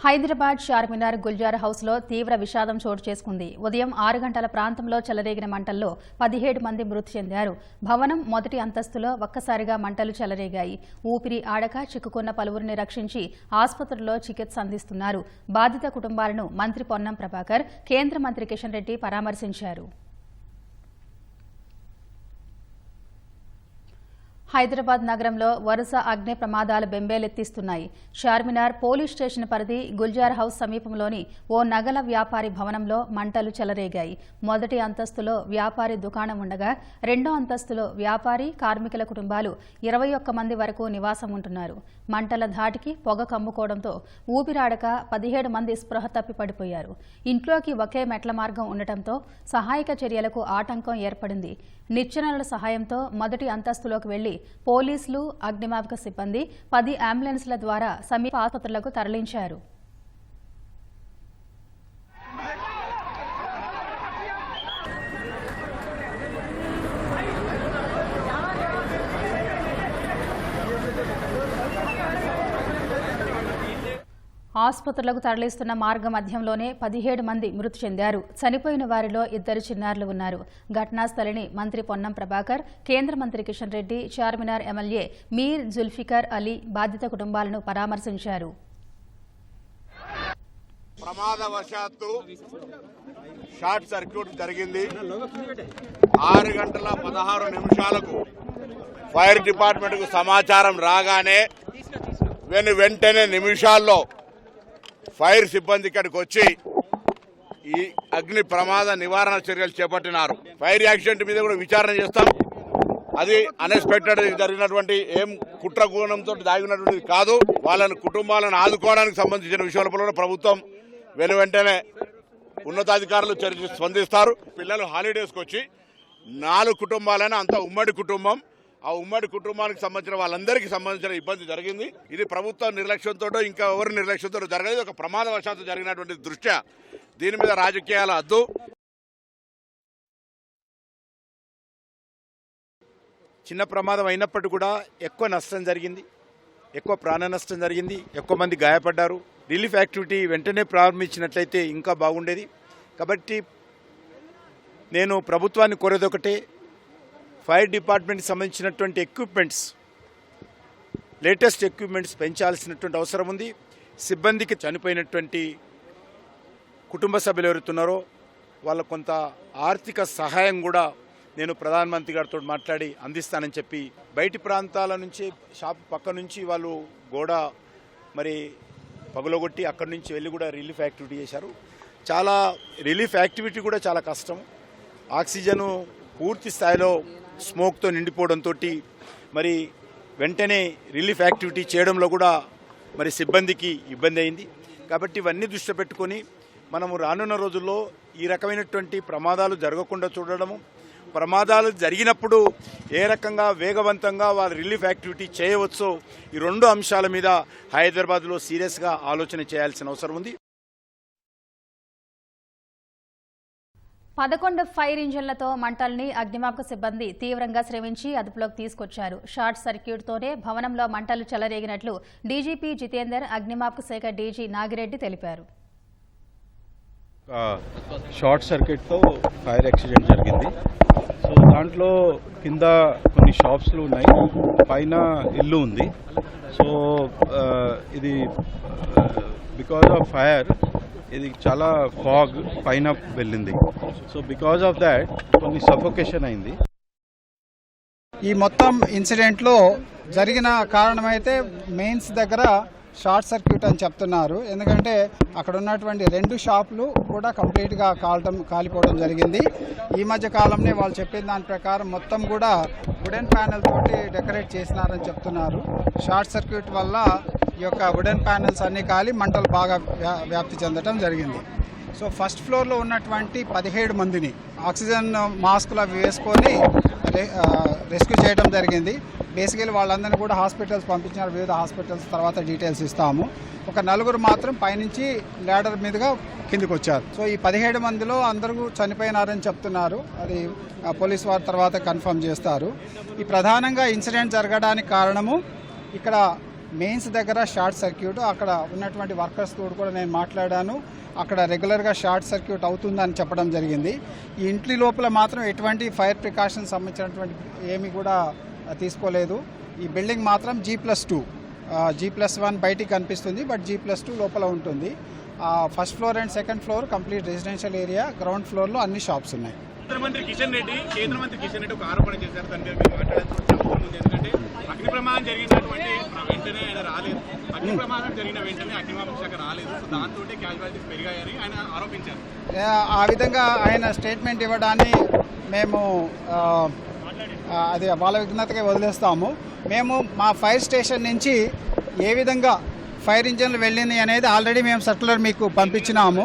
హైదరాబాద్ చార్మినార్ గుల్జార్ హౌస్లో తీవ్ర విషాదం చోటు చేసుకుంది. ఉదయం 6 గంటల ప్రాంతంలో చెలరేగిన మంటల్లో 17 మంది మృతి చెందారు. భవనం మొదటి అంతస్తులో ఒక్కసారిగా మంటలు చెలరేగాయి. ఊపిరి ఆడక చిక్కుకున్న పలువురిని రక్షించి ఆసుపత్రుల్లో చికిత్స అందిస్తున్నారు. బాధిత కుటుంబాలను మంత్రి పొన్నం ప్రభాకర్, కేంద్ర మంత్రి కిషన్ రెడ్డి పరామర్శించారు. హైదరాబాద్ నగరంలో వరుస అగ్ని ప్రమాదాలు బెంబేలెత్తిస్తున్నాయి. చార్మినార్ పోలీస్ స్టేషన్ పరిధి గుల్జార్ హౌస్ సమీపంలోని ఓ నగల వ్యాపారి భవనంలో మంటలు చెలరేగాయి. మొదటి అంతస్తులో వ్యాపారి దుకాణం ఉండగా రెండో అంతస్తులో వ్యాపారి, కార్మికుల కుటుంబాలు 21 మంది వరకు నివాసం ఉంటున్నారు. మంటల ధాటికి పొగ కమ్ముకోవడంతో ఊపిరాడక 17 మంది స్పృహ తప్పి పడిపోయారు. ఇంట్లోకి ఒకే మెట్ల మార్గం ఉండటంతో సహాయక చర్యలకు ఆటంకం ఏర్పడింది. నిచ్చెనల సహాయంతో మొదటి అంతస్తులోకి వెళ్లి పోలీసులు, అగ్నిమాపక సిబ్బంది 10 అంబులెన్స్ల ద్వారా సమీప ఆసుపత్రులకు తరలించారు. ఆసుపత్రులకు తరలిస్తున్న మార్గ మధ్యంలోనే 17 మంది మృతి చెందారు. చనిపోయిన వారిలో 2 చిన్నారులు ఉన్నారు. ఘటనా స్థలిని మంత్రి పొన్నం ప్రభాకర్, కేంద్ర మంత్రి కిషన్ రెడ్డి, చార్మినార్ ఎమ్మెల్యే మీర్ జుల్ఫికర్ అలీ బాధిత కుటుంబాలను పరామర్శించారు. ప్రమాదవశాత్తు షార్ట్ సర్క్యూట్ జరిగింది. 6 గంటల 16 నిమిషాలకు ఫైర్ డిపార్ట్మెంట్ కు సమాచారం రాగానే వెంటనే నిమిషాల్లో ఫైర్ సిబ్బంది ఇక్కడికి వచ్చి ఈ అగ్ని ప్రమాద నివారణ చర్యలు చేపట్టినారు. ఫైర్ యాక్సిడెంట్ మీద కూడా విచారణ చేస్తాం. అది అన్ఎక్స్పెక్టెడ్ జరిగినటువంటి ఏం కుట్ర కోణంతో దాగినటువంటిది కాదు. వాళ్ళని కుటుంబాలను ఆదుకోవడానికి సంబంధించిన విషయంలో ప్రభుత్వం వెంటనే ఉన్నతాధికారులు స్పందిస్తారు. పిల్లలు హాలిడేస్కి వచ్చి 4 కుటుంబాలైనా అంత ఉమ్మడి కుటుంబం. ఆ ఉమ్మడి కుటుంబానికి సంబంధించిన వాళ్ళందరికీ సంబంధించిన ఇబ్బంది జరిగింది. ఇది ప్రభుత్వ నిర్లక్ష్యంతో ఇంకా ఎవరి నిర్లక్ష్యంతో జరగలేదు. ఒక ప్రమాదవశాత్తు జరిగినటువంటి దృష్ట్యా దీని మీద రాజకీయాల అద్దు. చిన్న ప్రమాదం అయినప్పటికీ కూడా ఎక్కువ నష్టం జరిగింది, ఎక్కువ ప్రాణ నష్టం జరిగింది, ఎక్కువ మంది గాయపడ్డారు. రిలీఫ్ యాక్టివిటీ వెంటనే ప్రారంభించినట్లయితే ఇంకా బాగుండేది. కాబట్టి నేను ప్రభుత్వాన్ని కోరేదొకటే, ఫైర్ డిపార్ట్మెంట్కి సంబంధించినటువంటి ఎక్విప్మెంట్స్, లేటెస్ట్ ఎక్విప్మెంట్స్ పెంచాల్సినటువంటి అవసరం ఉంది. సిబ్బందికి చనిపోయినటువంటి కుటుంబ సభ్యులు ఎవరుతున్నారో వాళ్ళ కొంత ఆర్థిక సహాయం కూడా నేను ప్రధానమంత్రి గారితో మాట్లాడి అందిస్తానని చెప్పి, బయటి ప్రాంతాల నుంచి షాప్ పక్క నుంచి వాళ్ళు గోడ మరి పగులగొట్టి అక్కడి నుంచి వెళ్ళి కూడా రిలీఫ్ యాక్టివిటీ చేశారు. చాలా రిలీఫ్ యాక్టివిటీ కూడా చాలా కష్టం. ఆక్సిజను పూర్తి స్థాయిలో స్మోక్తో నిండిపోవడంతో మరి వెంటనే రిలీఫ్ యాక్టివిటీ చేయడంలో కూడా మరి సిబ్బందికి ఇబ్బంది అయింది. కాబట్టి ఇవన్నీ దృష్టి పెట్టుకొని మనము రానున్న రోజుల్లో ఈ రకమైనటువంటి ప్రమాదాలు జరగకుండా చూడడము, ప్రమాదాలు జరిగినప్పుడు ఏ రకంగా వేగవంతంగా వారు రిలీఫ్ యాక్టివిటీ చేయవచ్చో ఈ 2 అంశాల మీద హైదరాబాద్లో సీరియస్గా ఆలోచన చేయాల్సిన అవసరం ఉంది. 11 ఫైర్ ఇంజన్లతో మంటల్ని అగ్నిమాపక సిబ్బంది తీవ్రంగా శ్రమించి అదుపులోకి తీసుకొచ్చారు. షార్ట్ సర్క్యూట్తోనే భవనంలో మంటలు చెలరేగినట్లు డీజీపీ జితేందర్, అగ్నిమాపక శాఖ డీజీ నాగిరెడ్డి తెలిపారు. షార్ట్ సర్క్యూట్తో ఫైర్ యాక్సిడెంట్ జరిగింది. సో దాంట్లో కింద కొన్ని షాప్స్లు ఉన్నాయి, పైన ఇల్లు ఉంది. సో ఇది బికాజ్ ఆఫ్ ఫైర్ ఇది చాలా ఫాగ్ పైన వెళ్ళింది. సో బికాజ్ ఆఫ్ దాట్ కొన్ని సఫోకేషన్ అయింది. ఈ మొత్తం ఇన్సిడెంట్లో జరిగిన కారణమైతే మెయిన్స్ దగ్గర షార్ట్ సర్క్యూట్ అని చెప్తున్నారు. ఎందుకంటే అక్కడ ఉన్నటువంటి 2 షాపులు కూడా కంప్లీట్గా కాలిపోవడం జరిగింది. ఈ మధ్య కాలంలో వాళ్ళు చెప్పిన దాని ప్రకారం మొత్తం కూడా వుడెన్ ప్యానెల్ తోటి డెకరేట్ చేసినారని చెప్తున్నారు. షార్ట్ సర్క్యూట్ వల్ల ఈ యొక్క వుడెన్ ప్యానెల్స్ అన్నీ కాలి మంటలు బాగా వ్యాప్తి చెందడం జరిగింది. సో ఫస్ట్ ఫ్లోర్లో ఉన్నటువంటి 17 మందిని ఆక్సిజన్ మాస్కులు అవి వేసుకొని రెస్క్యూ చేయడం జరిగింది. బేసికలీ వాళ్ళందరినీ కూడా హాస్పిటల్స్ పంపించారు, వివిధ హాస్పిటల్స్ తర్వాత డీటెయిల్స్ ఇస్తాము. ఒక 4 మాత్రం పైనుంచి ల్యాడర్ మీదుగా కిందికి వచ్చారు. సో ఈ 17 మందిలో అందరూ చనిపోయినారని చెప్తున్నారు. అది పోలీస్ వారి తర్వాత కన్ఫర్మ్ చేస్తారు. ఈ ప్రధానంగా ఇన్సిడెంట్ జరగడానికి కారణము ఇక్కడ మెయిన్స్ దగ్గర షార్ట్ సర్క్యూట్. అక్కడ ఉన్నటువంటి వర్కర్స్ తోడు కూడా నేను మాట్లాడాను. అక్కడ రెగ్యులర్గా షార్ట్ సర్క్యూట్ అవుతుందని చెప్పడం జరిగింది. ఈ ఇంటి లోపల మాత్రం ఎటువంటి ఫైర్ ప్రికాషన్స్ సంబంధించినటువంటి ఏమీ కూడా తీసుకోలేదు. ఈ బిల్డింగ్ మాత్రం G+2, G+1 బయటికి కనిపిస్తుంది, బట్ G+2 లోపల ఉంటుంది. First floor and second floor complete residential area, ground ఫ్లోర్లో అన్ని షాప్స్ ఉన్నాయి. కేంద్ర మంత్రి కిషన్ రెడ్డి ఒక ఆరోపణ చేశారు. దాని మీద మీరు మాట్లాడాల్సిన అవసరం ఉంది. ఎందుకంటే అగ్ని ప్రమాదం జరిగినటువంటి వెంటనే ఆయన రాలేదు. అగ్ని ప్రమాదం జరిగిన వెంటనే అగ్నిమాపక శాఖ రాలేదు. సో దాంతో క్యాజువాలిటీస్ పెరిగాయని ఆయన ఆరోపించారు. ఆ విధంగా ఆయన స్టేట్మెంట్ ఇవ్వడాన్ని మేము అది వాళ్ళ విఘ్నతగా వదిలేస్తాము. మేము మా ఫైర్ స్టేషన్ నుంచి ఏ విధంగా ఫైర్ ఇంజన్లు వెళ్ళింది అనేది ఆల్రెడీ మేము సర్క్యులర్ మీకు పంపించినాము.